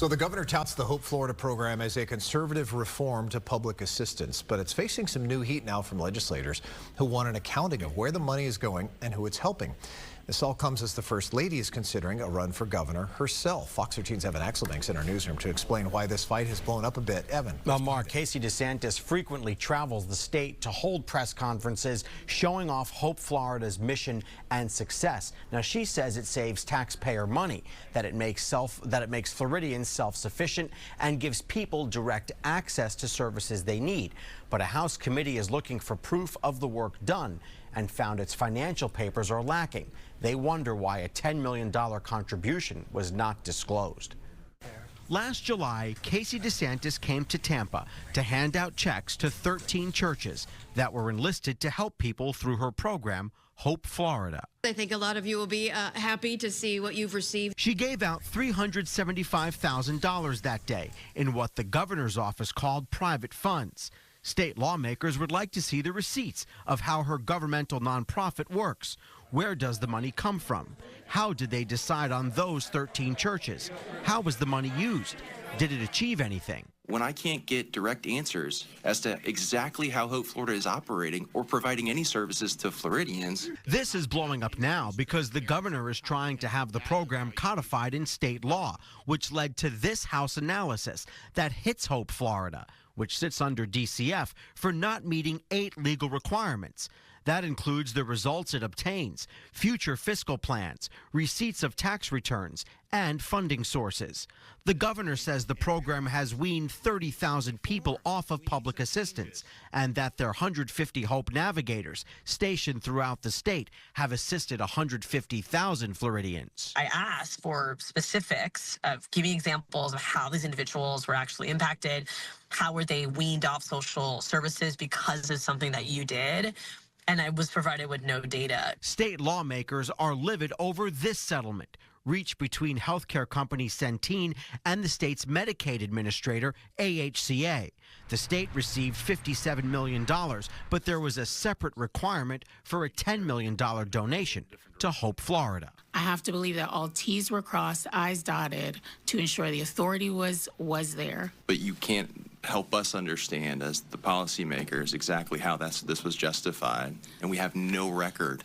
So the governor touts the Hope Florida program as a conservative reform to public assistance, but it's facing some new heat now from legislators who want an accounting of where the money is going and who it's helping. This all comes as the First Lady is considering a run for governor herself. Fox 13's Evan Axelbank's in our newsroom to explain why this fight has blown up a bit. Evan. Well, Mark, Casey DeSantis frequently travels the state to hold press conferences showing off Hope Florida's mission and success. Now, she says it saves taxpayer money, that it makes Floridians self-sufficient and gives people direct access to services they need. But a House committee is looking for proof of the work done and found its financial papers are lacking. They wonder why a $10 million contribution was not disclosed. Last July, Casey DeSantis came to Tampa to hand out checks to 13 churches that were enlisted to help people through her program, Hope Florida. I think a lot of you will be happy to see what you've received. She gave out $375,000 that day in what the governor's office called private funds. State lawmakers would like to see the receipts of how her governmental nonprofit works. Where does the money come from? How did they decide on those 13 churches? How was the money used? Did it achieve anything? When I can't get direct answers as to exactly how Hope Florida is operating or providing any services to Floridians. This is blowing up now because the governor is trying to have the program codified in state law, which led to this House analysis that hits Hope Florida, which sits under DCF, for not meeting 8 legal requirements. That includes the results it obtains, future fiscal plans, receipts of tax returns, and funding sources. The governor says the program has weaned 30,000 people off of public assistance and that their 150 Hope navigators stationed throughout the state have assisted 150,000 Floridians. I asked for specifics of giving examples of how these individuals were actually impacted, how were they weaned off social services because of something that you did. And I was provided with no data. State lawmakers are livid over this settlement, reached between healthcare company Centene and the state's Medicaid administrator, AHCA. The state received $57 million, but there was a separate requirement for a $10 million donation to Hope Florida. I have to believe that all T's were crossed, I's dotted, to ensure the authority was there. But you can't help us understand as the policymakers exactly how this was justified, and we have no record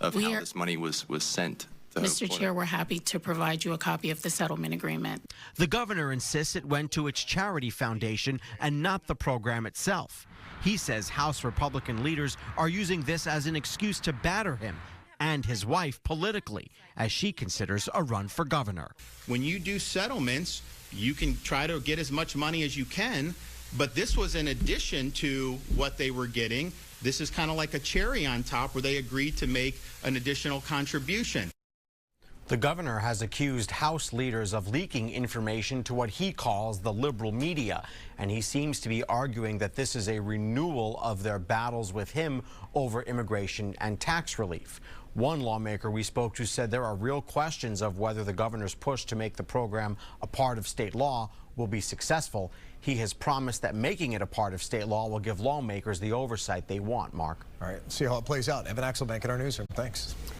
of how this money was sent. Mr. Chair, we're happy to provide you a copy of the settlement agreement. The governor insists it went to its charity foundation and not the program itself. He says House Republican leaders are using this as an excuse to batter him and his wife politically, as she considers a run for governor. When you do settlements, you can try to get as much money as you can, but this was in addition to what they were getting. This is kind of like a cherry on top where they agreed to make an additional contribution. The governor has accused House leaders of leaking information to what he calls the liberal media, and he seems to be arguing that this is a renewal of their battles with him over immigration and tax relief. One lawmaker we spoke to said there are real questions of whether the governor's push to make the program a part of state law will be successful. He has promised that making it a part of state law will give lawmakers the oversight they want, Mark. All right, see how it plays out. Evan Axelbank in our newsroom. Thanks.